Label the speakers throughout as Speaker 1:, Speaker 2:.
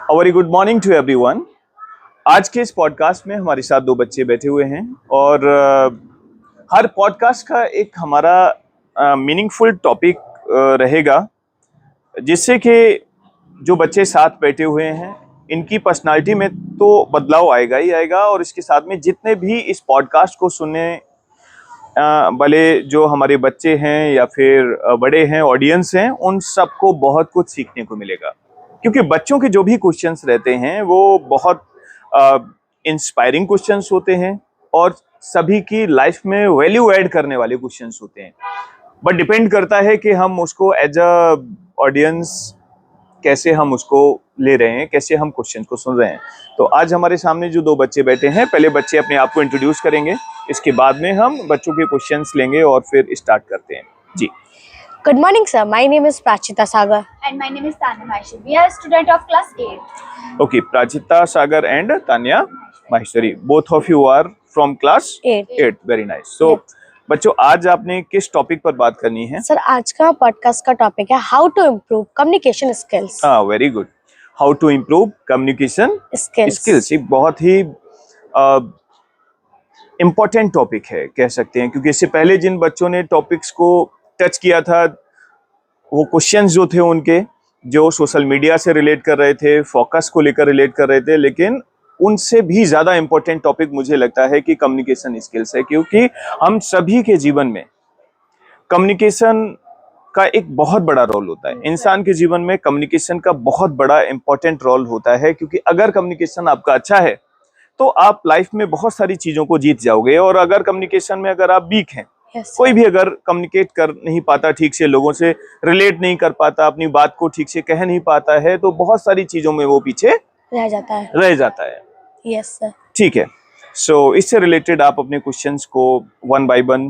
Speaker 1: A very good morning to everyone. आज के इस पॉडकास्ट में हमारे साथ दो बच्चे बैठे हुए हैं और हर पॉडकास्ट का एक हमारा मीनिंगफुल टॉपिक रहेगा जिससे कि जो बच्चे साथ बैठे हुए हैं इनकी पर्सनालिटी में तो बदलाव आएगा ही आएगा और इसके साथ में जितने भी इस पॉडकास्ट को सुनने भले जो हमारे बच्चे हैं या फिर बड़े हैं ऑडियंस हैं उन सबको बहुत कुछ सीखने को मिलेगा क्योंकि बच्चों के जो भी क्वेश्चंस रहते हैं वो बहुत इंस्पायरिंग क्वेश्चंस होते हैं और सभी की लाइफ में वैल्यू ऐड करने वाले क्वेश्चंस होते हैं। बट डिपेंड करता है कि हम उसको एज अ ऑडियंस कैसे हम उसको ले रहे हैं, कैसे हम क्वेश्चन को सुन रहे हैं। तो आज हमारे सामने जो दो बच्चे बैठे हैं, पहले बच्चे अपने आप को इंट्रोड्यूस करेंगे, इसके बाद में हम बच्चों के क्वेश्चंस लेंगे और फिर स्टार्ट करते हैं। जी।
Speaker 2: Good morning, sir. My name is Prachita Sagar.
Speaker 3: And my name is Tanya Maheshwari. We are a student of class 8.
Speaker 1: Okay, Prachita Sagar and Tanya Maheshwari. Both of you are from class 8. Very nice. So, बच्चों आज आपने किस topic पर बात करनी है?
Speaker 2: Sir आज का पॉडकास्ट का टॉपिक है how to improve communication skills.
Speaker 1: Very good. How to improve communication skills एक बहुत ही इम्पोर्टेंट टॉपिक है कह सकते हैं, क्योंकि इससे पहले जिन बच्चों ने टॉपिक्स को टच किया था वो क्वेश्चंस जो थे उनके जो सोशल मीडिया से रिलेट कर रहे थे, फोकस को लेकर रिलेट कर रहे थे, लेकिन उनसे भी ज्यादा इंपॉर्टेंट टॉपिक मुझे लगता है कि कम्युनिकेशन स्किल्स है, क्योंकि हम सभी के जीवन में कम्युनिकेशन का एक बहुत बड़ा रोल होता है। इंसान के जीवन में कम्युनिकेशन का बहुत बड़ा इंपॉर्टेंट रोल होता है, क्योंकि अगर कम्युनिकेशन आपका अच्छा है तो आप लाइफ में बहुत सारी चीजों को जीत जाओगे, और अगर कम्युनिकेशन में अगर आप वीक हैं, कोई भी अगर कम्युनिकेट कर नहीं पाता ठीक से, लोगों से रिलेट नहीं कर पाता, अपनी बात को ठीक से कह नहीं पाता है, तो बहुत सारी चीजों में वो पीछे रह जाता है।
Speaker 2: Yes sir.
Speaker 1: ठीक है। सो इससे रिलेटेड आप अपने क्वेश्चंस को वन बाय वन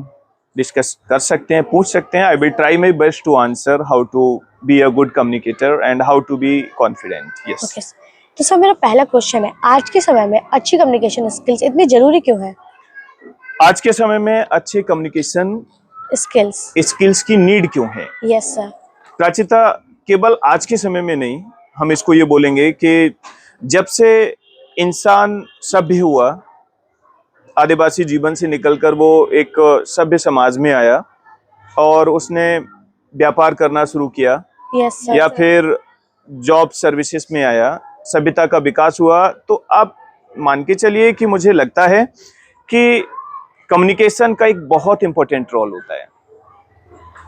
Speaker 1: डिस्कस कर सकते हैं, पूछ सकते हैं। I will try my best to answer how to be a good communicator and how to be confident. Yes.
Speaker 2: तो सर मेरा पहला क्वेश्चन है, आज के समय में अच्छी कम्युनिकेशन स्किल्स इतनी जरूरी क्यों है?
Speaker 1: आज के समय में अच्छे कम्युनिकेशन स्किल्स की नीड क्यों है?
Speaker 2: Yes sir.
Speaker 1: प्राचिता, केवल आज के समय में नहीं, हम इसको ये बोलेंगे कि जब से इंसान सभ्य हुआ, आदिवासी जीवन से निकलकर वो एक सभ्य समाज में आया और उसने व्यापार करना शुरू किया,
Speaker 2: यस सर,
Speaker 1: या फिर जॉब सर्विसेज में आया, सभ्यता का विकास हुआ, तो आप मान के चलिए कि मुझे लगता है कि कम्युनिकेशन का एक बहुत इंपॉर्टेंट रोल होता है।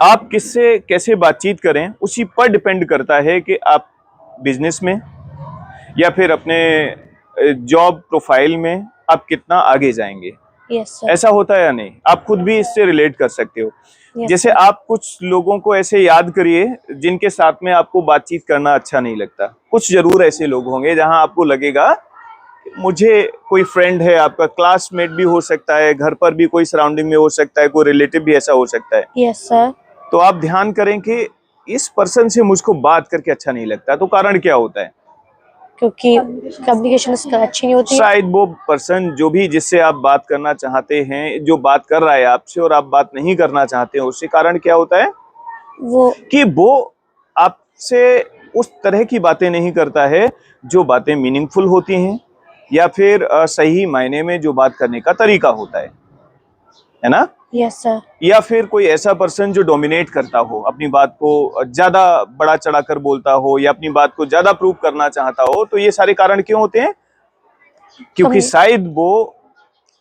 Speaker 1: आप किससे कैसे बातचीत करें उसी पर डिपेंड करता है कि आप बिजनेस में या फिर अपने जॉब प्रोफाइल में आप कितना आगे जाएंगे।
Speaker 2: yes,
Speaker 1: ऐसा होता है या नहीं? आप खुद भी इससे रिलेट कर सकते हो।
Speaker 2: yes,
Speaker 1: जैसे आप कुछ लोगों को ऐसे याद करिए जिनके साथ में आपको बातचीत करना अच्छा नहीं लगता। कुछ जरूर ऐसे लोग होंगे जहां आपको लगेगा मुझे कोई फ्रेंड है, आपका क्लासमेट भी हो सकता है, घर पर भी कोई सराउंडिंग में हो सकता है, कोई रिलेटिव भी ऐसा हो सकता है।
Speaker 2: Yes sir.
Speaker 1: तो आप ध्यान करें कि इस पर्सन से मुझको बात करके अच्छा नहीं लगता, तो कारण क्या होता है?
Speaker 2: क्योंकि कम्युनिकेशन स्किल अच्छी नहीं होती।
Speaker 1: शायद वो पर्सन जो भी जिससे आप बात करना चाहते हैं, जो बात कर रहा है आपसे और आप बात नहीं करना चाहते हैं, उससे कारण क्या होता है वो आपसे उस तरह की बातें नहीं करता है जो बातें मीनिंगफुल होती हैं, या फिर सही मायने में जो बात करने का तरीका होता है ना?
Speaker 2: Yes sir.
Speaker 1: या फिर कोई ऐसा पर्सन जो डोमिनेट करता हो, अपनी बात को ज्यादा बड़ा चढ़ाकर बोलता हो या अपनी बात को ज्यादा प्रूव करना चाहता हो, तो ये सारे कारण क्यों होते हैं? क्योंकि शायद वो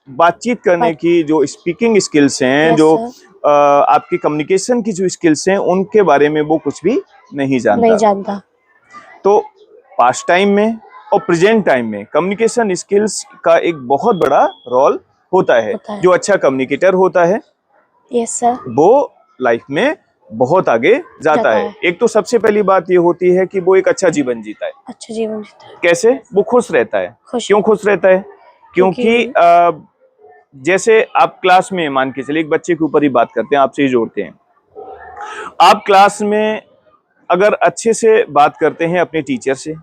Speaker 1: बातचीत करने की जो स्पीकिंग स्किल्स हैं, जो आपकी कम्युनिकेशन की जो स्किल्स हैं, उनके बारे में वो कुछ भी नहीं जानता। तो पास्ट टाइम में और प्रेजेंट टाइम में कम्युनिकेशन स्किल्स का एक बहुत बड़ा रोल होता है। जो अच्छा कम्युनिकेटर होता है,
Speaker 2: यस सर,
Speaker 1: वो लाइफ में बहुत आगे जाता है। एक तो सबसे पहली बात ये होती है कि वो एक अच्छा जीवन जीता है। कैसे? वो खुश रहता है। क्यों खुश रहता है? क्योंकि जैसे आप क्लास में, मान के चलिए एक बच्चे के ऊपर ही बात करते हैं, आपसे ही जोड़ते हैं। आप क्लास में अगर अच्छे से बात करते हैं अपने टीचर से,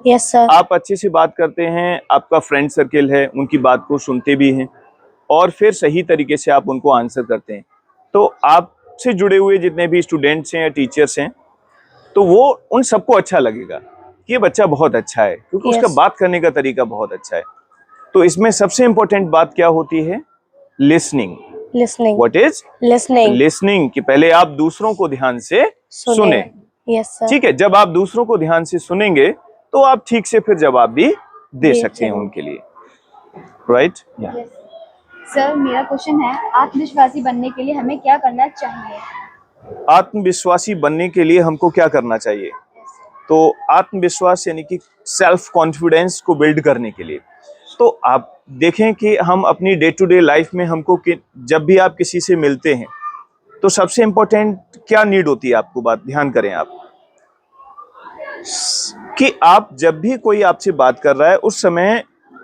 Speaker 2: यस सर,
Speaker 1: आप अच्छे से बात करते हैं, आपका फ्रेंड सर्किल है, उनकी बात को सुनते भी हैं और फिर सही तरीके से आप उनको आंसर करते हैं, तो आपसे जुड़े हुए जितने भी स्टूडेंट्स हैं या टीचर्स हैं, तो वो उन सबको अच्छा लगेगा। कि ये बच्चा बहुत अच्छा है, क्योंकि उसका
Speaker 2: Yes.
Speaker 1: बात करने का तरीका बहुत अच्छा है। तो इसमें सबसे इम्पोर्टेंट बात क्या होती है? Listening.
Speaker 2: Listening.
Speaker 1: What is
Speaker 2: Listening.
Speaker 1: Listening? कि पहले आप दूसरों को ध्यान से सुने।
Speaker 2: Yes, sir.
Speaker 1: ठीक है, जब आप दूसरों को ध्यान से सुनेंगे तो आप ठीक से फिर जवाब भी दे
Speaker 2: दे
Speaker 1: सकते हैं
Speaker 2: सकते
Speaker 1: उनके लिए, राइट?
Speaker 3: Yes. सर मेरा क्वेश्चन है, आत्मविश्वासी बनने के लिए हमें क्या करना चाहिए?
Speaker 1: आत्मविश्वासी बनने के लिए हमको क्या करना चाहिए? तो आत्मविश्वास यानी कि सेल्फ कॉन्फिडेंस को बिल्ड करने के लिए तो आप देखें कि हम अपनी डे टू डे लाइफ में हमको जब भी आप किसी से मिलते हैं तो सबसे इम्पोर्टेंट क्या नीड होती है आपको? बात ध्यान करें आप कि आप जब भी कोई आपसे बात कर रहा है उस समय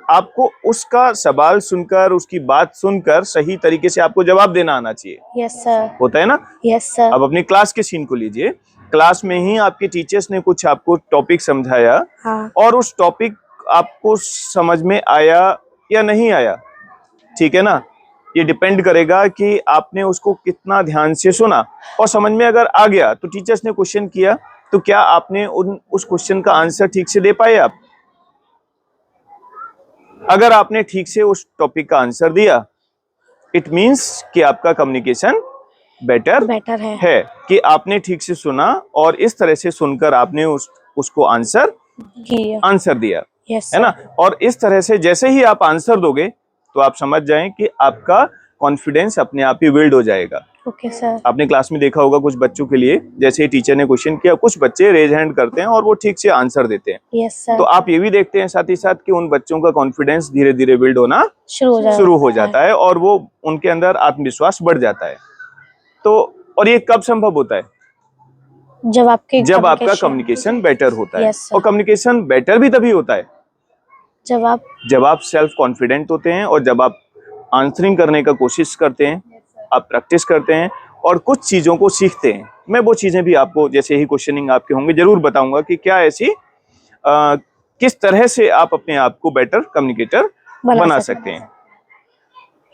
Speaker 1: आपको उसका सवाल सुनकर, उसकी बात सुनकर सही तरीके से आपको जवाब देना आना चाहिए।
Speaker 2: Yes, sir.
Speaker 1: होता है ना?
Speaker 2: Yes, sir.
Speaker 1: अब अपनी क्लास के सीन को लीजिए। क्लास में ही आपके टीचर्स ने कुछ आपको टॉपिक समझाया
Speaker 2: हाँ.
Speaker 1: और उस टॉपिक आपको समझ में आया या नहीं आया, ठीक है ना? ये डिपेंड करेगा कि आपने उसको कितना ध्यान से सुना। और समझ में अगर आ गया तो टीचर्स ने क्वेश्चन किया तो क्या आपने उस क्वेश्चन का आंसर ठीक से दे पाए आप? अगर आपने ठीक से उस टॉपिक का आंसर दिया, इट मीन्स कि आपका कम्युनिकेशन बेटर
Speaker 2: Better है.
Speaker 1: है, कि आपने ठीक से सुना और इस तरह से सुनकर आपने उसको आंसर दिया,
Speaker 2: Yes,
Speaker 1: है
Speaker 2: sir.
Speaker 1: ना? और इस तरह से जैसे ही आप आंसर दोगे तो आप समझ जाएं कि आपका कॉन्फिडेंस अपने आप ही बिल्ड हो जाएगा।
Speaker 2: Okay, sir.
Speaker 1: आपने क्लास में देखा होगा कुछ बच्चों के लिए, जैसे ही टीचर ने क्वेश्चन किया, कुछ बच्चे रेज हैंड करते हैं और वो ठीक से आंसर देते हैं।
Speaker 2: Yes, sir.
Speaker 1: तो आप ये भी देखते हैं साथ ही साथ कि उन बच्चों का कॉन्फिडेंस धीरे धीरे बिल्ड होना शुरू हो जाता है और वो उनके अंदर आत्मविश्वास बढ़ जाता है। तो और ये कब संभव होता है?
Speaker 2: जब
Speaker 1: आपका कम्युनिकेशन बेटर होता है।
Speaker 2: Yes, sir.
Speaker 1: और कम्युनिकेशन बेटर भी तभी होता है
Speaker 2: जब आप
Speaker 1: सेल्फ कॉन्फिडेंट होते हैं और जब आप आंसरिंग करने का कोशिश करते हैं, आप प्रैक्टिस करते हैं और कुछ चीजों को सीखते हैं। मैं वो चीजें भी आपको जैसे ही क्वेश्चनिंग आपके होंगे जरूर बताऊंगा कि क्या ऐसी किस तरह से आप अपने आप को बेटर कम्युनिकेटर बना सकते हैं।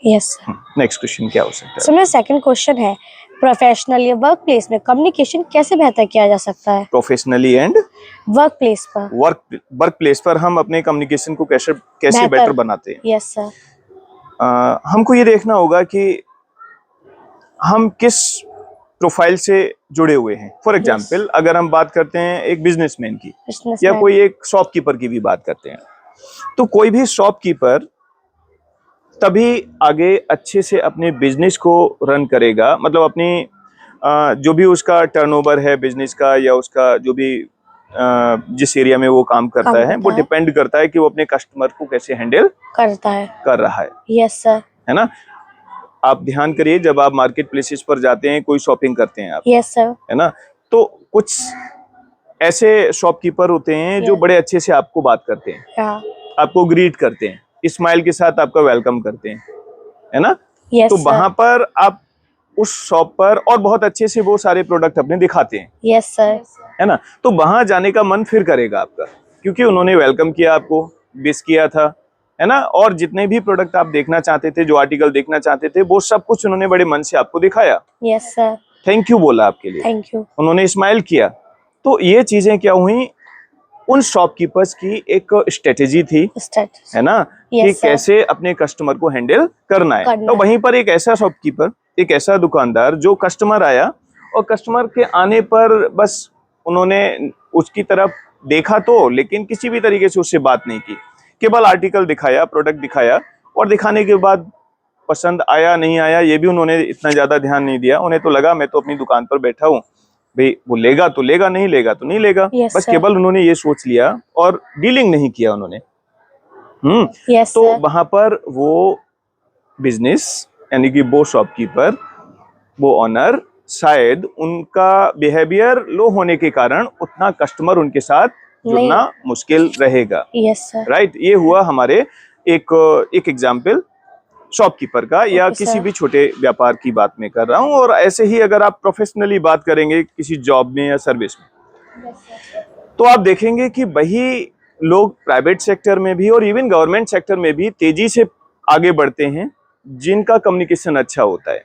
Speaker 2: Yes, sir.
Speaker 1: नेक्स्ट क्वेश्चन क्या हो सकता
Speaker 2: सो मेरा सेकंड क्वेश्चन है, प्रोफेशनल या वर्क प्लेस में कम्युनिकेशन कैसे बेहतर किया जा सकता है?
Speaker 1: प्रोफेशनली एंड
Speaker 2: वर्क प्लेस पर
Speaker 1: वर्क प्लेस पर हम अपने कम्युनिकेशन को कैसे बेटर बनाते हैं?
Speaker 2: Yes sir.
Speaker 1: हमको ये देखना होगा कि हम किस प्रोफाइल से जुड़े हुए हैं। फॉर एग्जाम्पल अगर हम बात करते हैं एक बिजनेसमैन की या कोई एक शॉपकीपर की भी बात करते हैं, तो कोई भी शॉपकीपर तभी आगे अच्छे से अपने बिजनेस को रन करेगा, मतलब अपनी जो भी उसका टर्नओवर है बिजनेस का या उसका जो भी जिस एरिया में वो काम करता है वो डिपेंड करता है कि वो अपने कस्टमर को कैसे हैंडल कर रहा है।
Speaker 2: Yes sir.
Speaker 1: है ना? आप ध्यान करिए जब आप मार्केट प्लेसेस पर जाते हैं, कोई शॉपिंग करते हैं आप,
Speaker 2: यस सर,
Speaker 1: है ना, तो कुछ ऐसे शॉपकीपर होते हैं जो बड़े अच्छे से आपको बात करते हैं, आपको ग्रीट करते हैं, स्माइल के साथ आपका वेलकम करते हैं, है ना? तो वहां पर आप उस शॉप पर और बहुत अच्छे से वो सारे प्रोडक्ट अपने दिखाते हैं।
Speaker 2: यस सर,
Speaker 1: है ना? तो वहां जाने का मन फिर करेगा आपका, क्योंकि उन्होंने वेलकम किया, आपको विश किया था, है ना, और जितने भी प्रोडक्ट आप देखना चाहते थे, जो आर्टिकल देखना चाहते थे, वो सब कुछ उन्होंने बड़े मन से आपको दिखाया।
Speaker 2: यस सर,
Speaker 1: थैंक यू बोला आपके लिए,
Speaker 2: थैंक यू,
Speaker 1: उन्होंने स्माइल किया। तो ये चीजें क्या हुई, उन शॉपकीपर्स की एक स्ट्रेटेजी थी, है ना, कि कैसे अपने कस्टमर को हैंडल करना है। तो वहीं पर एक ऐसा शॉपकीपर, एक ऐसा दुकानदार जो कस्टमर आया और कस्टमर के आने पर बस उन्होंने उसकी तरफ देखा तो, लेकिन किसी भी तरीके से उससे बात नहीं की, केवल आर्टिकल दिखाया, प्रोडक्ट दिखाया, और दिखाने के बाद पसंद आया नहीं आया ये भी उन्होंने इतना ज्यादा ध्यान नहीं दिया। उन्हें तो लगा मैं तो अपनी दुकान पर बैठा हूँ भाई, वो लेगा तो लेगा, नहीं लेगा तो नहीं लेगा, बस केवल उन्होंने ये सोच लिया और डीलिंग नहीं किया उन्होंने। तो वहां पर वो बिजनेस यानी कि वो शॉपकीपर, वो ऑनर, शायद उनका बिहेवियर लो होने के कारण उतना कस्टमर उनके साथ जुड़ना मुश्किल रहेगा। राइट? ये हुआ हमारे एक एग्जाम्पल शॉपकीपर का, या किसी भी छोटे व्यापार की बात में कर रहा हूँ। और ऐसे ही अगर आप प्रोफेशनली बात करेंगे किसी जॉब में या सर्विस में, तो आप देखेंगे कि वही लोग प्राइवेट सेक्टर में भी और इवन गवर्नमेंट सेक्टर में भी तेजी से आगे बढ़ते हैं जिनका कम्युनिकेशन अच्छा होता है।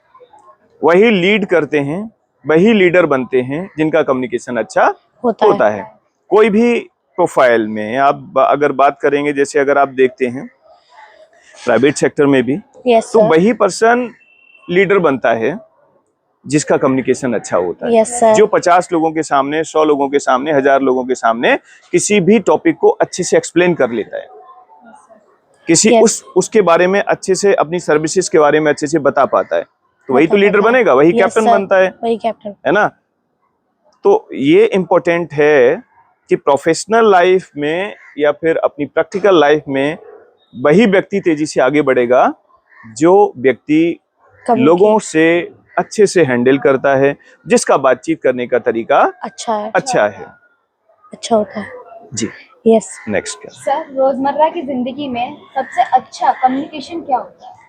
Speaker 1: वही लीड करते हैं, वही लीडर बनते हैं जिनका कम्युनिकेशन अच्छा होता है। कोई भी प्रोफाइल में आप अगर बात करेंगे, जैसे अगर आप देखते हैं प्राइवेट सेक्टर में भी,
Speaker 2: यस
Speaker 1: तो
Speaker 2: सर।
Speaker 1: वही पर्सन लीडर बनता है जिसका कम्युनिकेशन अच्छा होता है।
Speaker 2: Yes sir.
Speaker 1: जो 50 लोगों के सामने, 100 लोगों के सामने, 1000 लोगों के सामने किसी भी टॉपिक को अच्छे से एक्सप्लेन कर लेता है, किसी
Speaker 2: Yes.
Speaker 1: उसके बारे में अच्छे से, अपनी सर्विसेज के बारे में अच्छे से बता पाता है, तो वही तो
Speaker 2: बता
Speaker 1: लीडर
Speaker 2: पाता है।
Speaker 1: बनेगा, वही
Speaker 2: Yes,
Speaker 1: कैप्टन
Speaker 2: sir.
Speaker 1: बनता है
Speaker 2: वही कैप्टन।
Speaker 1: ना। तो ये इम्पोर्टेंट है कि प्रोफेशनल लाइफ में या फिर अपनी प्रैक्टिकल लाइफ में वही व्यक्ति तेजी से आगे बढ़ेगा जो व्यक्ति लोगों से अच्छे से हैंडल करता है, जिसका बातचीत करने का तरीका
Speaker 2: अच्छा है। अच्छा होता है
Speaker 1: जी।
Speaker 2: यस।
Speaker 1: नेक्स्ट क्या?
Speaker 3: सर, रोजमर्रा की जिंदगी में सबसे अच्छा कम्युनिकेशन क्या होता है?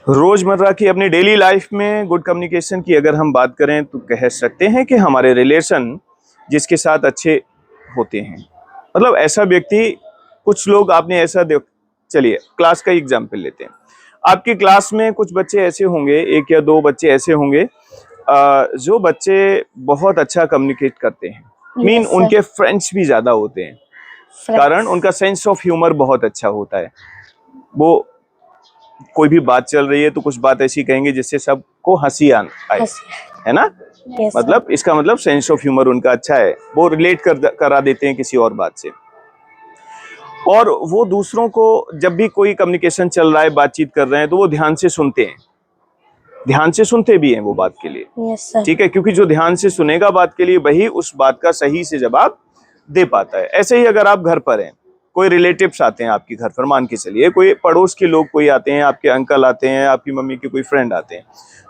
Speaker 1: रोजमर्रा की अपनी डेली लाइफ में गुड कम्युनिकेशन की अगर हम बात करें तो कह सकते हैं कि हमारे रिलेशन जिसके साथ अच्छे होते हैं, मतलब ऐसा व्यक्ति, कुछ लोग आपने ऐसा देख, चलिए क्लास का एग्जाम्पल लेते हैं। आपकी क्लास में कुछ बच्चे ऐसे होंगे, 1 या 2 बच्चे ऐसे होंगे जो बच्चे बहुत अच्छा कम्युनिकेट करते हैं, मीन
Speaker 2: Yes, sir.
Speaker 1: उनके फ्रेंड्स भी ज्यादा होते हैं, कारण उनका सेंस ऑफ ह्यूमर बहुत अच्छा होता है। वो कोई भी बात चल रही है तो कुछ बात ऐसी कहेंगे जिससे सबको हंसी आए, है ना।
Speaker 2: Yes,
Speaker 1: मतलब इसका मतलब सेंस ऑफ ह्यूमर उनका अच्छा है, वो रिलेट करा देते हैं किसी और बात से, और वो दूसरों को जब भी कोई कम्युनिकेशन चल रहा है, बातचीत कर रहे हैं, तो वो ध्यान से सुनते हैं, ध्यान से सुनते भी हैं वो बात के लिए।
Speaker 2: Yes, sir.
Speaker 1: ठीक है, क्योंकि जो ध्यान से सुनेगा बात के लिए वही उस बात का सही से जवाब दे पाता है। ऐसे ही अगर आप घर पर हैं, कोई रिलेटिव्स आते हैं आपके घर पर, मान के चलिए कोई पड़ोस के लोग कोई आते हैं, आपके अंकल आते हैं, आपकी मम्मी के कोई फ्रेंड आते हैं,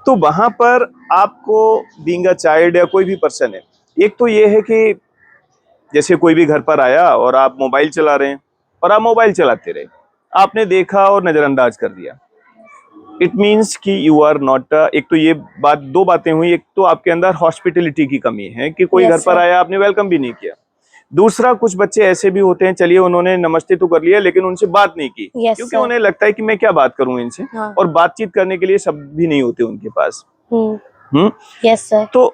Speaker 1: तो वहां पर आपको बीइंग अ चाइल्ड या कोई भी पर्सन है, एक तो ये है कि जैसे कोई भी घर पर आया और आप मोबाइल चला रहे हैं और आप मोबाइल चलाते रहे, आपने देखा और नजरअंदाज कर दिया, इट मीन्स कि यू आर नॉट, एक तो ये बात, 2 बातें हुई। एक तो आपके अंदर हॉस्पिटलिटी की कमी है कि कोई
Speaker 2: Yes,
Speaker 1: घर पर
Speaker 2: sir.
Speaker 1: आया, आपने वेलकम भी नहीं किया। दूसरा, कुछ बच्चे ऐसे भी होते हैं, चलिए उन्होंने नमस्ते तो कर लिया लेकिन उनसे बात नहीं की,
Speaker 2: Yes,
Speaker 1: क्योंकि
Speaker 2: sir.
Speaker 1: उन्हें लगता है कि मैं क्या बात करूं इनसे,
Speaker 2: हाँ.
Speaker 1: और बातचीत करने के लिए शब्द भी नहीं होते उनके पास।
Speaker 2: Yes sir.
Speaker 1: तो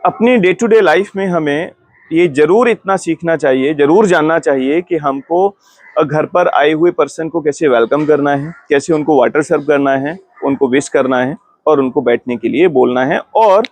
Speaker 1: अपनी डे टू डे लाइफ में हमें ये जरूर इतना सीखना चाहिए, जरूर जानना चाहिए कि हमको घर पर आए हुए पर्सन को कैसे वेलकम करना है, कैसे उनको वाटर सर्व करना है, उनको विश करना है और उनको बैठने के लिए बोलना है, और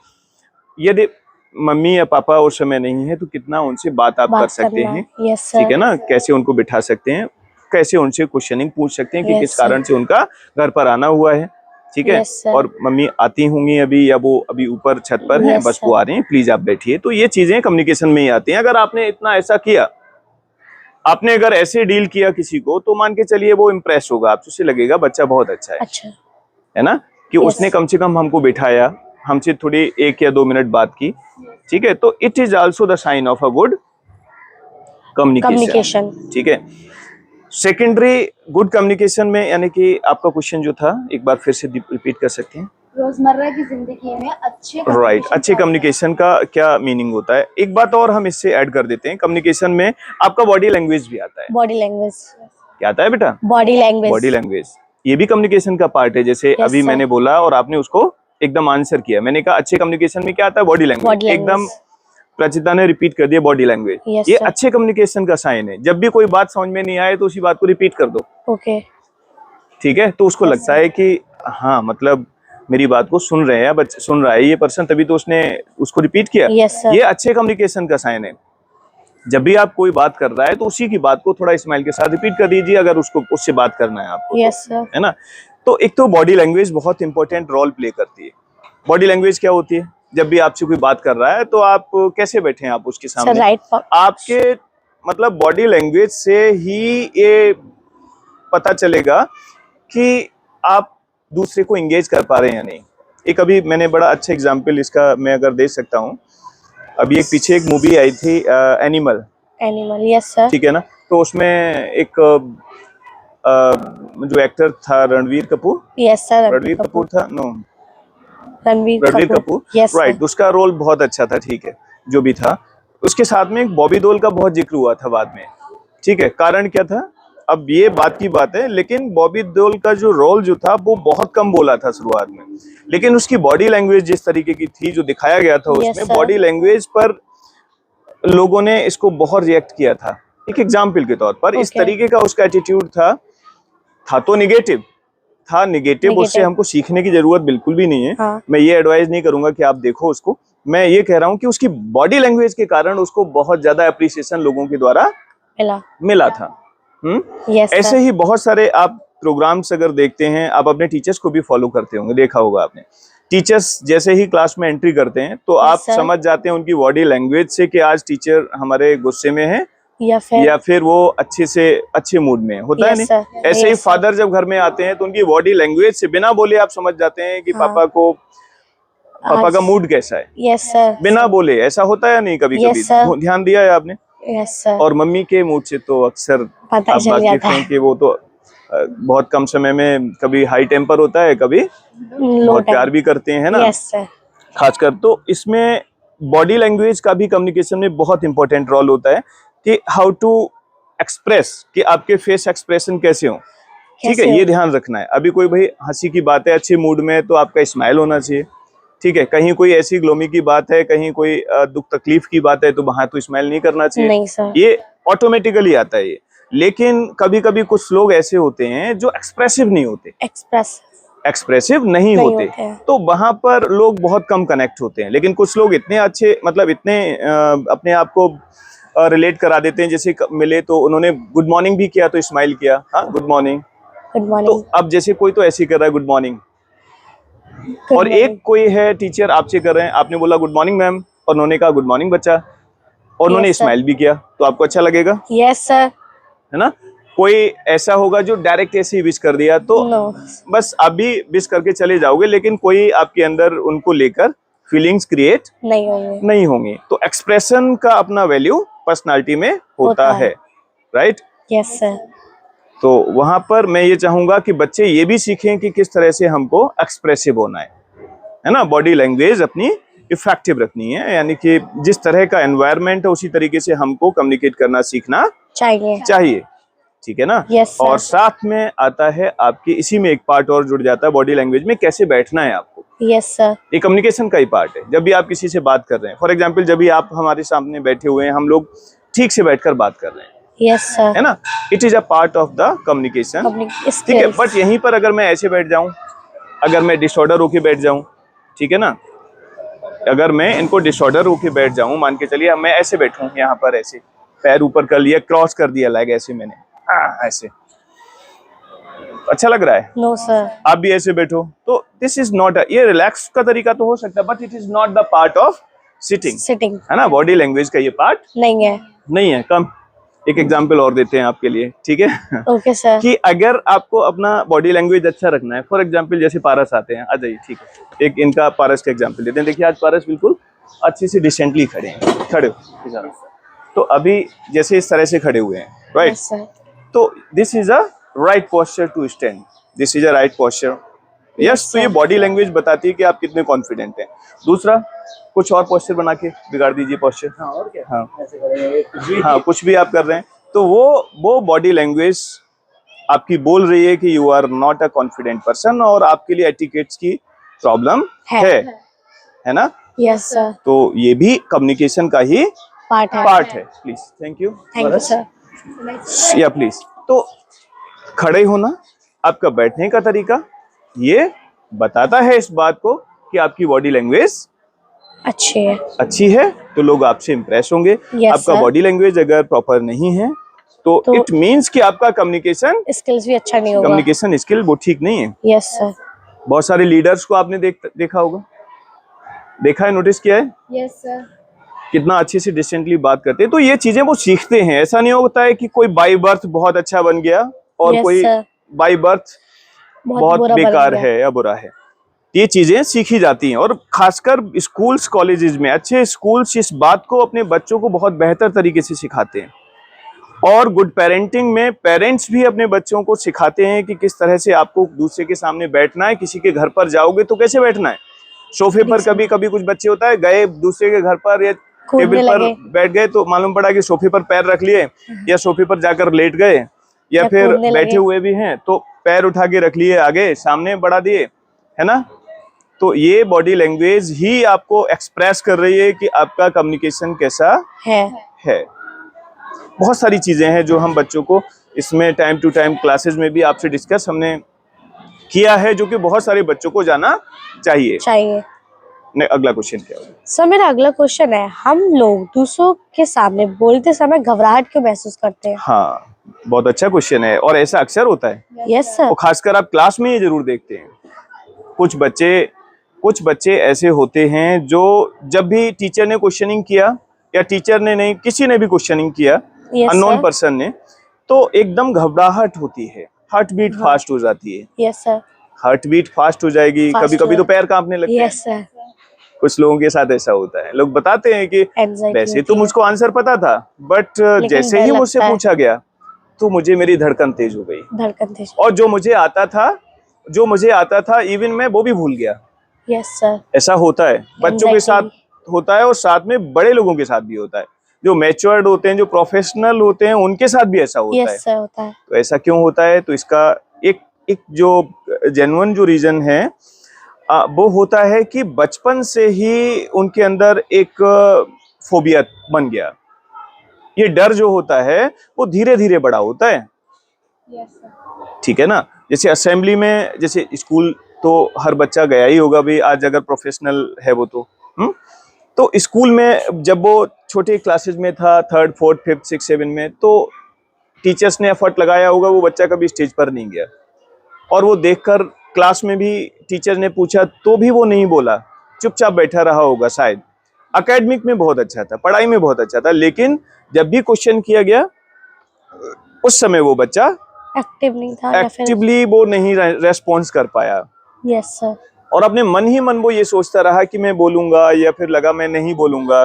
Speaker 1: यदि मम्मी या पापा उस समय नहीं है तो कितना उनसे बात आप कर सकते हैं।
Speaker 2: Yes sir.
Speaker 1: ठीक है ना, कैसे उनको बिठा सकते हैं, कैसे उनसे क्वेश्चनिंग पूछ सकते हैं कि
Speaker 2: Yes,
Speaker 1: किस
Speaker 2: sir.
Speaker 1: कारण से उनका घर पर आना हुआ है। ठीक है,
Speaker 2: Yes, sir.
Speaker 1: और मम्मी आती होंगी अभी, या वो अभी ऊपर छत पर हैं,
Speaker 2: Yes,
Speaker 1: बस
Speaker 2: sir.
Speaker 1: वो आ रही हैं, प्लीज आप बैठिए। तो ये चीजें कम्युनिकेशन में ही आती हैं। अगर आपने इतना ऐसा किया, आपने अगर ऐसे डील किया किसी को, तो मान के चलिए वो इम्प्रेस होगा, आपसे उसे लगेगा बच्चा बहुत अच्छा है।
Speaker 2: अच्छा।
Speaker 1: है ना, कि
Speaker 2: Yes.
Speaker 1: उसने कम से कम हमको बिठाया, हमसे थोड़ी 1 या 2 मिनट बात की। ठीक है, तो it is also the sign of a good communication. ठीक है, सेकेंडरी गुड कम्युनिकेशन में, यानी कि आपका क्वेश्चन जो था एक बार फिर से रिपीट कर सकते हैं?
Speaker 3: रोजमर्रा की जिंदगी में अच्छे
Speaker 1: राइट, अच्छे कम्युनिकेशन का क्या मीनिंग होता है? एक बात और हम इससे ऐड कर देते हैं, कम्युनिकेशन में आपका बॉडी लैंग्वेज भी आता है।
Speaker 2: Body language.
Speaker 1: क्या आता है बेटा?
Speaker 2: Body language.
Speaker 1: बॉडी लैंग्वेज, ये भी कम्युनिकेशन का पार्ट है। जैसे
Speaker 2: Yes,
Speaker 1: अभी
Speaker 2: sir.
Speaker 1: मैंने बोला और आपने उसको एकदम आंसर किया। मैंने कहा अच्छे कम्युनिकेशन में क्या आता है? Body language. एकदम प्रचिता ने रिपीट कर दिया बॉडी लैंग्वेज।
Speaker 2: Yes,
Speaker 1: ये
Speaker 2: sir.
Speaker 1: अच्छे कम्युनिकेशन का साइन है। जब भी कोई बात समझ में नहीं आए तो उसी बात को रिपीट कर दो।
Speaker 2: ओके।
Speaker 1: ठीक है, तो उसको
Speaker 2: Yes,
Speaker 1: लगता है कि हाँ, मतलब मेरी बात को सुन रहे हैं, बच्चे सुन रहा है ये पर्सन, तभी तो उसने उसको रिपीट किया।
Speaker 2: Yes, sir.
Speaker 1: ये अच्छे कम्युनिकेशन का साइन है। जब भी आप कोई बात कर रहा है तो उसी की बात को थोड़ा स्माइल के साथ रिपीट कर दीजिए, अगर उसको उससे बात करना है आपको।
Speaker 2: Yes, sir.
Speaker 1: है ना। तो एक तो बॉडी लैंग्वेज बहुत इंपॉर्टेंट रोल प्ले करती है। बॉडी लैंग्वेज क्या होती है? जब भी आपसे कोई बात कर रहा है तो आप कैसे बैठे हैं आप उसके सामने?
Speaker 2: राइट।
Speaker 1: आपके मतलब बॉडी लैंग्वेज से ही ये पता चलेगा कि आप दूसरे को एंगेज कर पा रहे हैं या नहीं। एक अभी मैंने बड़ा अच्छा एग्जांपल इसका मैं अगर दे सकता हूँ, अभी एक पीछे एक मूवी आई थी एनिमल।
Speaker 2: Yes sir.
Speaker 1: ठीक है ना, तो उसमें एक जो एक्टर था रणवीर कपूर।
Speaker 2: Yes sir.
Speaker 1: रणवीर कपूर था, no,
Speaker 2: Ranveer
Speaker 1: Kapoor.
Speaker 2: Yes
Speaker 1: right, उसका रोल बहुत अच्छा था। ठीक है, जो भी था। उसके साथ में एक बॉबी देओल का बहुत जिक्र हुआ था बाद में। ठीक है, कारण क्या था? अब ये बात की बात है, लेकिन बॉबी देओल का जो रोल जो था वो बहुत कम बोला था शुरुआत में, लेकिन उसकी बॉडी लैंग्वेज जिस तरीके की थी, जो दिखाया गया था उसमें, बॉडी लैंग्वेज पर लोगों ने इसको बहुत रिएक्ट किया था, एक एग्जाम्पल के तौर पर। इस
Speaker 2: Okay.
Speaker 1: तरीके का उसका एटीट्यूड था तो निगेटिव था, निगेटिव। उससे
Speaker 2: Negative.
Speaker 1: हमको सीखने की जरूरत बिल्कुल भी नहीं है।
Speaker 2: हाँ।
Speaker 1: मैं ये एडवाइस नहीं करूंगा कि आप देखो उसको। मैं ये कह रहा हूँ कि उसकी बॉडी लैंग्वेज के कारण उसको बहुत ज्यादा अप्रिसिएशन लोगों के द्वारा मिला था।
Speaker 2: Yes,
Speaker 1: ऐसे
Speaker 2: sir.
Speaker 1: ही बहुत सारे आप प्रोग्राम्स अगर देखते हैं, आप अपने टीचर्स को भी फॉलो करते होंगे, देखा होगा आपने। टीचर्स जैसे ही क्लास में एंट्री करते हैं तो
Speaker 2: Yes,
Speaker 1: आप
Speaker 2: sir.
Speaker 1: समझ जाते हैं उनकी बॉडी लैंग्वेज से कि आज टीचर हमारे गुस्से में है
Speaker 2: या
Speaker 1: फिर वो अच्छे मूड में होता है।
Speaker 2: Yes,
Speaker 1: नहीं,
Speaker 2: sir.
Speaker 1: ऐसे ही
Speaker 2: Yes, sir.
Speaker 1: फादर जब घर में आते हैं तो उनकी बॉडी लैंग्वेज से बिना बोले आप समझ जाते हैं कि
Speaker 2: हाँ।
Speaker 1: पापा का
Speaker 2: आज-
Speaker 1: मूड कैसा है,
Speaker 2: Yes, sir.
Speaker 1: बिना बोले। ऐसा होता है या नहीं कभी
Speaker 2: Yes,
Speaker 1: कभी?
Speaker 2: sir.
Speaker 1: ध्यान दिया है आपने?
Speaker 2: Yes, sir.
Speaker 1: और मम्मी के मूड से तो अक्सर
Speaker 2: पता
Speaker 1: आप
Speaker 2: चल
Speaker 1: वाकिफ
Speaker 2: जाता
Speaker 1: हैं
Speaker 2: है।
Speaker 1: कि वो तो बहुत कम समय में कभी हाई टेम्पर होता है, कभी
Speaker 2: लो
Speaker 1: बहुत प्यार भी करते हैं, है ना?
Speaker 2: Yes, sir.
Speaker 1: खासकर तो इसमें बॉडी लैंग्वेज का भी कम्युनिकेशन में बहुत इंपॉर्टेंट रोल होता है कि हाउ टू एक्सप्रेस, कि आपके फेस एक्सप्रेशन कैसे हो। ठीक है,
Speaker 2: कैसे हो?
Speaker 1: ये ध्यान रखना है। अभी कोई भाई हंसी की बात है, अच्छे मूड में है, तो आपका स्माइल होना चाहिए। ठीक है, कहीं कोई ऐसी ग्लोमी की बात है, कहीं कोई दुख तकलीफ की बात है, तो वहां तो स्माइल नहीं करना चाहिए।
Speaker 2: नहीं सर।
Speaker 1: ये ऑटोमेटिकली आता है ये। लेकिन कभी कभी कुछ लोग ऐसे होते हैं जो एक्सप्रेसिव नहीं होते, एक्सप्रेसिव नहीं होते
Speaker 2: हैं।
Speaker 1: तो वहां पर लोग बहुत कम कनेक्ट होते हैं। लेकिन कुछ लोग इतने अच्छे, मतलब इतने अपने आप को रिलेट करा देते हैं, जैसे मिले तो उन्होंने गुड मॉर्निंग भी किया तो स्माइल किया, हाँ गुड मॉर्निंग।
Speaker 2: गुड
Speaker 1: तो
Speaker 2: मॉर्निंग।
Speaker 1: अब जैसे कोई तो ऐसे ही कर रहा है गुड मॉर्निंग, और एक कोई है टीचर आपसे कर रहे हैं, आपने बोला गुड मॉर्निंग मैम और उन्होंने कहा गुड मॉर्निंग बच्चा, और उन्होंने
Speaker 2: Yes, sir.
Speaker 1: स्माइल भी किया, तो आपको अच्छा लगेगा?
Speaker 2: Yes sir.
Speaker 1: है ना? कोई ऐसा होगा जो डायरेक्ट ऐसे ही विश कर दिया तो
Speaker 2: नो।
Speaker 1: बस आप भी विश करके चले जाओगे, लेकिन कोई आपके अंदर उनको लेकर फीलिंग्स क्रिएट नहीं होंगी। तो एक्सप्रेशन का अपना वैल्यू पर्सनालिटी में होता है, राइट?
Speaker 2: Yes sir.
Speaker 1: तो वहां पर मैं ये चाहूंगा कि बच्चे ये भी सीखें कि किस तरह से हमको एक्सप्रेसिव होना है ना? बॉडी लैंग्वेज अपनी इफेक्टिव रखनी है, यानी कि जिस तरह का एनवायरनमेंट है उसी तरीके से हमको कम्युनिकेट करना सीखना चाहिए। ठीक है ना?
Speaker 2: Yes, sir.
Speaker 1: और साथ में आता है आपके, इसी में एक पार्ट और जुड़ जाता है बॉडी लैंग्वेज में, कैसे बैठना है आपको।
Speaker 2: Yes sir.
Speaker 1: ये कम्युनिकेशन का ही पार्ट है। जब भी आप किसी से बात कर रहे हैं, फॉर एग्जांपल जब भी आप हमारे सामने बैठे हुए हैं, हम लोग ठीक से बैठकर बात कर रहे हैं,
Speaker 2: यस सर।
Speaker 1: है ना? It is a part of the communication. ठीक है, बट यहीं पर अगर मैं ऐसे बैठ जाऊं, अगर मैं डिसऑर्डर होके बैठ जाऊं, ठीक है ना, अगर मैं इनको डिसऑर्डर होके बैठ जाऊं, मान के चलिए मैं ऐसे बैठूं, यहाँ पर ऐसे पैर ऊपर कर लिया, क्रॉस कर दिया लेग, ऐसे मैंने ऐसे, अच्छा लग रहा है?
Speaker 2: No sir.
Speaker 1: आप भी ऐसे बैठो, तो दिस इज नॉट, ये रिलैक्स का तरीका तो हो सकता है, but it is not the part of sitting, है ना? बॉडी लैंग्वेज का ये पार्ट नहीं है। कम एक एग्जांपल और देते हैं आपके लिए, ठीक है?
Speaker 2: Okay sir.
Speaker 1: कि अगर आपको अपना बॉडी लैंग्वेज अच्छा रखना है, फॉर एग्जांपल जैसे पारस आते हैं, आ जाइए, ठीक है, एक इनका पारस का एग्जांपल देते हैं। देखिए आज पारस बिल्कुल अच्छे से डिसेंटली खड़े हो। तो अभी जैसे इस तरह से खड़े हुए हैं, राइट?
Speaker 2: Yes sir.
Speaker 1: तो this is a right posture to stand, this is a right posture. Yes, तो ये बॉडी लैंग्वेज बताती है कि आप कितने कॉन्फिडेंट हैं। दूसरा, कुछ और पोस्चर बना के बिगाड़ दीजिए पोस्चर। हाँ, और क्या? हाँ, कुछ भी आप कर रहे हैं तो वो बॉडी लैंग्वेज आपकी बोल रही है कि you are not a confident person, और आपके लिए एटिकेट्स की प्रॉब्लम है ना?
Speaker 2: Yes sir.
Speaker 1: तो ये भी कम्युनिकेशन का ही पार्ट है। Please, thank you
Speaker 2: sir.
Speaker 1: या प्लीज। तो खड़े होना, आपका बैठने का तरीका, ये बताता है इस बात को कि आपकी बॉडी लैंग्वेज अच्छी है तो लोग आपसे इंप्रेस होंगे। आपका बॉडी लैंग्वेज अगर प्रॉपर नहीं है तो इट मींस कि आपका कम्युनिकेशन
Speaker 2: स्किल्स भी अच्छा नहीं होगा,
Speaker 1: कम्युनिकेशन स्किल वो ठीक नहीं है।
Speaker 2: Yes sir.
Speaker 1: बहुत सारे लीडर्स को आपने देखा होगा, देखा है, नोटिस किया है?
Speaker 3: Yes sir.
Speaker 1: कितना अच्छे से डिसेंटली बात करते हैं। तो ये चीजें वो सीखते हैं। ऐसा नहीं होता है कि कोई बाय बर्थ बहुत अच्छा बन गया और कोई बाय बर्थ बहुत बेकार है या बुरा है। ये चीजें सीखी जाती हैं, और खासकर स्कूल्स कॉलेजेस में अच्छे स्कूल्स इस बात को अपने बच्चों को बहुत बेहतर तरीके से सिखाते हैं। और गुड पेरेंटिंग में पेरेंट्स भी अपने बच्चों को सिखाते हैं कि किस तरह से आपको दूसरे के सामने बैठना है। किसी के घर पर जाओगे तो कैसे बैठना है, सोफे पर। कभी कभी कुछ बच्चे होता है, गए दूसरे के घर पर या टेबल पर बैठ गए तो मालूम पड़ा कि सोफे पर पैर रख लिए, या सोफे पर जाकर लेट गए, या फिर बैठे हुए भी हैं तो पैर उठा के रख लिए, आगे सामने बढ़ा दिए, है ना? तो ये बॉडी लैंग्वेज ही आपको एक्सप्रेस कर रही है कि आपका कम्युनिकेशन कैसा है। बहुत सारी चीजें हैं जो हम बच्चों को इसमें टाइम टू टाइम क्लासेस में भी आपसे डिस्कस हमने किया है, जो कि बहुत सारे बच्चों को जाना चाहिए। नहीं, अगला क्वेश्चन क्या होगा?
Speaker 2: सर मेरा अगला क्वेश्चन है, हम लोग दूसरों के सामने बोलते समय घबराहट क्यों महसूस करते हैं?
Speaker 1: हाँ, बहुत अच्छा क्वेश्चन है और ऐसा अक्सर होता है।
Speaker 2: Yes sir.
Speaker 1: और खासकर आप क्लास में ये जरूर देखते हैं, कुछ बच्चे ऐसे होते हैं जो जब भी टीचर ने क्वेश्चनिंग किया या टीचर ने नहीं, किसी ने भी क्वेश्चनिंग किया, अननोन पर्सन ने, तो एकदम घबराहट होती है, हार्ट बीट फास्ट हो जाती है।
Speaker 2: Yes sir.
Speaker 1: Heart beat fast हो जाएगी, कभी कभी तो पैर कांपने लगते हैं।
Speaker 2: Yes sir.
Speaker 1: कुछ लोगों के साथ ऐसा होता है, लोग बताते हैं कि वैसे तो मुझको आंसर पता था, बट जैसे ही मुझसे पूछा गया तो मेरी धड़कन तेज हो गई, और जो मुझे आता था इवन मैं वो भी भूल गया।
Speaker 2: Yes sir.
Speaker 1: ऐसा होता है, बच्चों के साथ होता है और साथ में बड़े लोगों के साथ भी होता है। जो मैच्योर्ड होते हैं, जो प्रोफेशनल होते हैं, उनके साथ भी ऐसा होता है।
Speaker 2: सर, होता है।
Speaker 1: तो ऐसा क्यों होता है? तो इसका एक जो जेन्युइन जो रीजन है वो होता है कि बचपन से ही उनके अंदर एक फोबिया बन गया। ये डर जो होता है वो धीरे धीरे बड़ा होता है। ठीक है ना? जैसे असेंबली में, जैसे स्कूल तो हर बच्चा गया ही होगा भी, आज अगर प्रोफेशनल है वो तो स्कूल में जब वो छोटे क्लासेस में था, 3rd 4th 5th 6th 7 में, तो टीचर्स ने एफर्ट लगाया होगा, वो बच्चा कभी स्टेज पर नहीं गया, और वो देखकर क्लास में भी टीचर ने पूछा तो भी वो नहीं बोला, चुपचाप बैठा रहा होगा शायद। एकेडमिक में बहुत अच्छा था, पढ़ाई में बहुत अच्छा था, लेकिन जब भी क्वेश्चन किया गया उस समय वो बच्चा
Speaker 2: एक्टिव नहीं था,
Speaker 1: एक्टिवली वो नहीं रेस्पॉन्स कर पाया।
Speaker 2: Yes sir.
Speaker 1: और अपने मन ही मन वो ये सोचता रहा कि मैं बोलूंगा, या फिर लगा मैं नहीं बोलूंगा।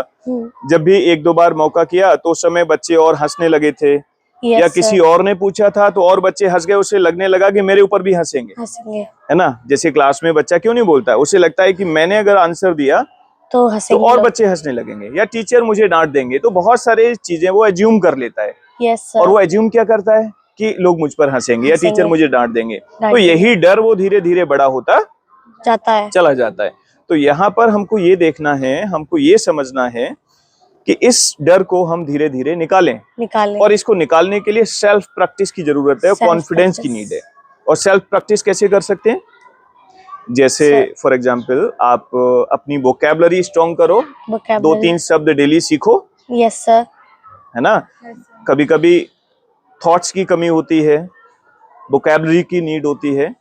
Speaker 1: जब भी 1-2 बार मौका किया तो उस समय बच्चे और हंसने लगे थे, या किसी और ने पूछा था तो और बच्चे हंस गए, उसे लगने लगा कि मेरे ऊपर भी हंसेंगे, है ना? जैसे क्लास में बच्चा क्यों नहीं बोलता है, उसे लगता है कि मैंने अगर आंसर दिया तो और बच्चे हंसने लगेंगे, या टीचर मुझे डांट देंगे। तो बहुत सारे चीजें वो एज्यूम कर लेता है। और वो एज्यूम क्या करता है कि लोग मुझ पर हंसेंगे या टीचर मुझे डांट देंगे। तो यही डर वो धीरे धीरे बड़ा होता चला जाता है। तो यहाँ पर हमको ये देखना है, हमको ये समझना है कि इस डर को हम धीरे धीरे निकालें। और इसको निकालने के लिए सेल्फ प्रैक्टिस की जरूरत है, कॉन्फिडेंस की नीड है। और सेल्फ प्रैक्टिस कैसे कर सकते हैं? जैसे फॉर एग्जाम्पल, आप अपनी वोकैबुलरी स्ट्रॉन्ग करो, 2-3 शब्द डेली सीखो।
Speaker 2: Yes sir.
Speaker 1: है ना? कभी कभी थॉट्स की कमी होती है, वोकैबुलरी की नीड होती है।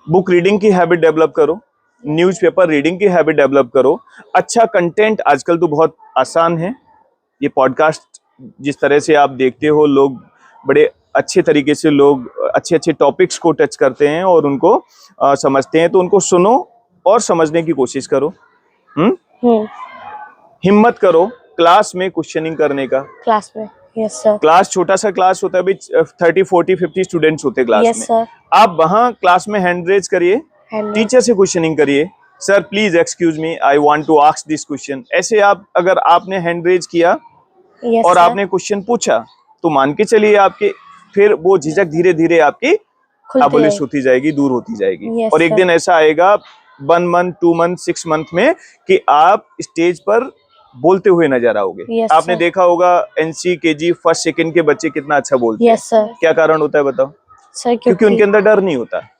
Speaker 1: बुक रीडिंग की हैबिट डेवलप करो, न्यूज़पेपर रीडिंग की हैबिट डेवलप करो। अच्छा कंटेंट आजकल तो बहुत आसान है। ये पॉडकास्ट जिस तरह से आप देखते हो, लोग बड़े अच्छे तरीके से लोग अच्छे अच्छे टॉपिक्स को टच करते हैं और उनको समझते हैं, तो उनको सुनो और समझने की कोशिश करो। हिम्मत करो क्लास में क्वेश्चनिंग करने का।
Speaker 2: क्लास में, यस सर।
Speaker 1: क्लास छोटा सा क्लास होता है भाई, 30 40 50 स्टूडेंट्स होते हैं क्लास में।
Speaker 2: सर।
Speaker 1: आप वहां क्लास में हैंड रेज करिए, टीचर से क्वेश्चनिंग करिए, sir please excuse me, I want to ask this question. ऐसे आप अगर आपने हैंड रेज किया और आपने क्वेश्चन पूछा, तो मान के चलिए आपके फिर वो झिझक धीरे धीरे आपकी अबोलिश होती जाएगी, दूर होती जाएगी। और एक दिन ऐसा आएगा 1 month 2 month 6 month में कि आप स्टेज पर बोलते हुए नजर आओगे। आपने देखा होगा NC KG 1st 2nd के बच्चे कितना अच्छा बोलते हैं। क्या कारण होता है बताओ?
Speaker 2: सर
Speaker 1: क्योंकि उनके अंदर डर नहीं होता है।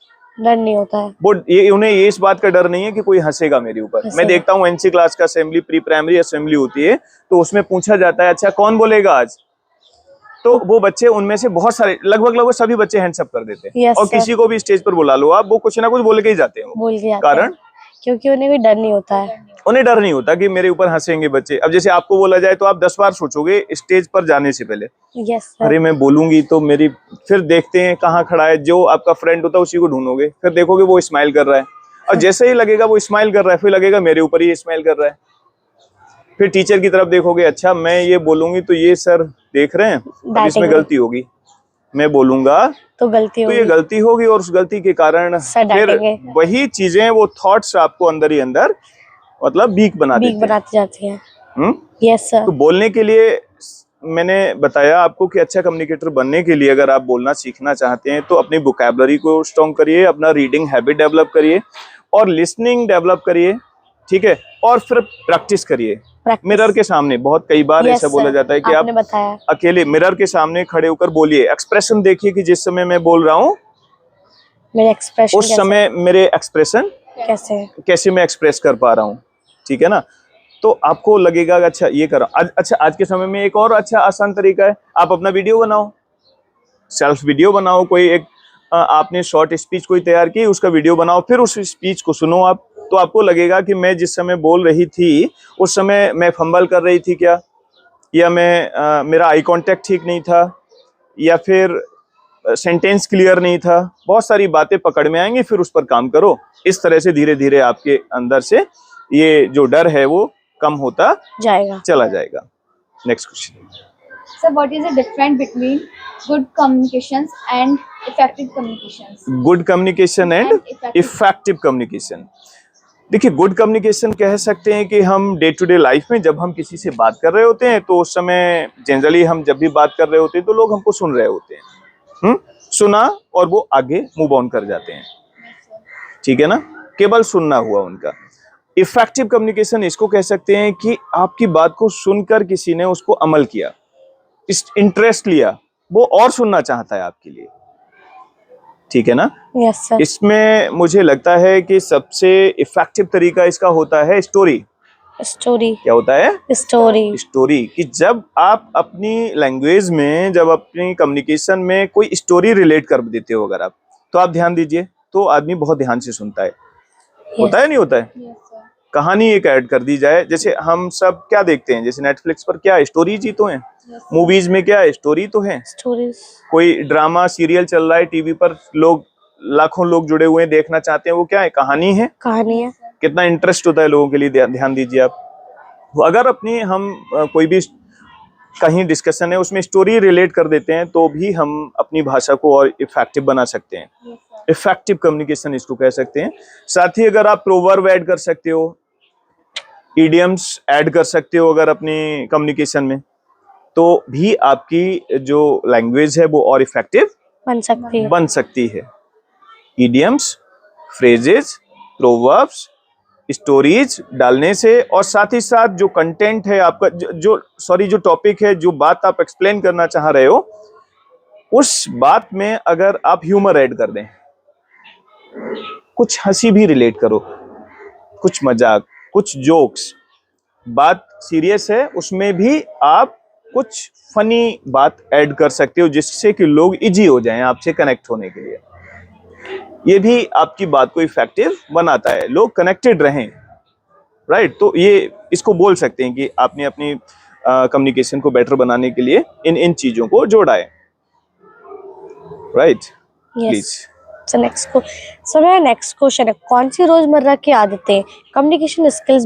Speaker 1: वो उन्हें ये इस बात का डर नहीं है कि कोई हंसेगा मेरे ऊपर। मैं देखता हूँ NC क्लास का असेंबली, प्री प्राइमरी असेंबली होती है, तो उसमें पूछा जाता है अच्छा कौन बोलेगा आज, तो वो बच्चे उनमें से बहुत सारे, लगभग सभी बच्चे हैंड्स अप कर देते हैं। और किसी को भी स्टेज पर बुला लो आप, वो कुछ ना कुछ बोल के ही जाते हैं। कारण
Speaker 2: क्योंकि उन्हें भी डर नहीं होता है।
Speaker 1: उन्हें डर नहीं होता कि मेरे ऊपर हंसेंगे बच्चे। अब जैसे आपको बोला जाए तो आप 10 बार सोचोगे स्टेज पर जाने से पहले, अरे मैं बोलूंगी तो मेरी, फिर देखते हैं कहाँ खड़ा है, जो आपका फ्रेंड होता है उसी को ढूंढोगे, फिर देखोगे वो स्माइल कर रहा है, और जैसे ही लगेगा वो स्माइल कर रहा है, फिर लगेगा मेरे ऊपर ही स्माइल कर रहा है। फिर टीचर की तरफ देखोगे, अच्छा मैं ये बोलूंगी तो ये सर देख रहे हैं, अब इसमें गलती होगी, मैं बोलूंगा तो ये गलती होगी, और उस गलती के कारण फिर वही चीजें, वो थॉट्स आपको अंदर ही अंदर मतलब वीक बनाती
Speaker 2: जाती हैं। Yes sir.
Speaker 1: तो बोलने के लिए मैंने बताया आपको कि अच्छा कम्युनिकेटर बनने के लिए अगर आप बोलना सीखना चाहते हैं तो अपनी वोकैबुलरी को स्ट्रॉन्ग करिए, अपना रीडिंग हैबिट डेवलप करिए, और लिसनिंग डेवलप करिए, ठीक है, और फिर प्रैक्टिस करिए
Speaker 2: Practice.
Speaker 1: मिरर के सामने। बहुत कई बार
Speaker 2: Yes,
Speaker 1: ऐसा बोला
Speaker 2: sir.
Speaker 1: जाता है कि
Speaker 2: आपने
Speaker 1: आप
Speaker 2: बताया।
Speaker 1: अकेले मिरर के सामने खड़े होकर बोलिए, एक्सप्रेशन देखिए कि जिस समय मैं बोल रहा हूँ
Speaker 2: मेरे एक्सप्रेशन
Speaker 1: उस समय मेरे एक्सप्रेशन
Speaker 2: कैसे
Speaker 1: कैसे मैं एक्सप्रेस कर पा रहा हूँ, ठीक है ना। तो आपको लगेगा कि अच्छा ये करो। अच्छा, आज के समय में एक और अच्छा आसान तरीका है, आप अपना वीडियो बनाओ, सेल्फ वीडियो बनाओ। कोई एक आपने शॉर्ट स्पीच कोई तैयार की, उसका वीडियो बनाओ, फिर उस स्पीच को सुनो आप। तो आपको लगेगा कि मैं जिस समय बोल रही थी उस समय मैं फंबल कर रही थी क्या, या मैं मेरा आई कांटेक्ट ठीक नहीं था, या फिर सेंटेंस क्लियर नहीं था। बहुत सारी बातें पकड़ में आएंगी, फिर उस पर काम करो। इस तरह से धीरे धीरे आपके अंदर से ये जो डर है वो कम होता
Speaker 2: जाएगा।
Speaker 1: चला जाएगा। Next question.
Speaker 3: Sir, what is the difference between good communications and effective communications?
Speaker 1: Good communication and effective communication. देखिए, गुड कम्युनिकेशन कह सकते हैं कि हम डे टू डे लाइफ में जब हम किसी से बात कर रहे होते हैं तो उस समय जनरली हम जब भी बात कर रहे होते हैं तो लोग हमको सुन रहे होते हैं, सुना और वो आगे मूव ऑन कर जाते हैं, ठीक है ना, केवल सुनना हुआ उनका। इफेक्टिव कम्युनिकेशन इसको कह सकते हैं कि आपकी बात को सुनकर किसी ने उसको अमल किया, इस इंटरेस्ट लिया, वो और सुनना चाहता है आपके लिए, ठीक है ना।
Speaker 2: Yes sir.
Speaker 1: इसमें मुझे लगता है कि सबसे इफेक्टिव तरीका इसका होता है स्टोरी।
Speaker 2: स्टोरी।
Speaker 1: क्या होता है?
Speaker 2: स्टोरी।
Speaker 1: स्टोरी। कि जब आप अपनी लैंग्वेज में, जब अपनी कम्युनिकेशन में कोई स्टोरी रिलेट कर देते हो अगर आप, तो आप ध्यान दीजिए, तो आदमी बहुत ध्यान से सुनता है। होता है नहीं होता है?
Speaker 3: Yes, sir.
Speaker 1: कहानी एक ऐड कर दी जाए, जैसे हम सब क्या देखते हैं, जैसे नेटफ्लिक्स पर क्या स्टोरीज ही तो हैं,
Speaker 3: Yes, sir.
Speaker 1: मूवीज में क्या स्टोरी तो है,
Speaker 2: स्टोरीज।
Speaker 1: कोई ड्रामा सीरियल चल रहा है टीवी पर, लोग लाखों लोग जुड़े हुए हैं, देखना चाहते हैं, वो क्या है? कहानी है।
Speaker 2: कहानी है।
Speaker 1: कितना इंटरेस्ट होता है लोगों के लिए, ध्यान दीजिए आप। तो अगर अपनी हम कोई भी कहीं डिस्कशन है उसमें स्टोरी रिलेट कर देते हैं तो भी हम अपनी भाषा को और इफेक्टिव बना सकते हैं।
Speaker 3: Yes, sir.
Speaker 1: इफेक्टिव कम्युनिकेशन इसको कह सकते हैं। साथ ही अगर आप प्रोवर्ब ऐड कर सकते हो, इडियम्स ऐड कर सकते हो अगर अपनी कम्युनिकेशन में, तो भी आपकी जो लैंग्वेज है वो और इफेक्टिव
Speaker 2: बन सकती है।
Speaker 1: इडियम्स, फ्रेजेस, प्रोवर्ब्स, स्टोरीज डालने से, और साथ ही साथ जो कंटेंट है आपका, जो टॉपिक है, जो बात आप एक्सप्लेन करना चाह रहे हो, उस बात में अगर आप ह्यूमर ऐड कर दें, कुछ हंसी भी रिलेट करो, कुछ मजाक, कुछ जोक्स, बात सीरियस है उसमें भी आप कुछ फनी बात ऐड कर सकते हो, जिससे कि लोग इजी हो जाएं आपसे कनेक्ट होने के लिए। ये भी आपकी बात को इफेक्टिव बनाता है, लोग कनेक्टेड रहें, राइट। तो ये इसको बोल सकते हैं कि आपने अपनी कम्युनिकेशन को बेटर बनाने के लिए इन चीजों को जोड़ा है, राइट। प्लीज।
Speaker 2: सो नेक्स्ट मेरा नेक्स्ट क्वेश्चन है, कौन सी रोजमर्रा की आदतें कम्युनिकेशन स्किल्स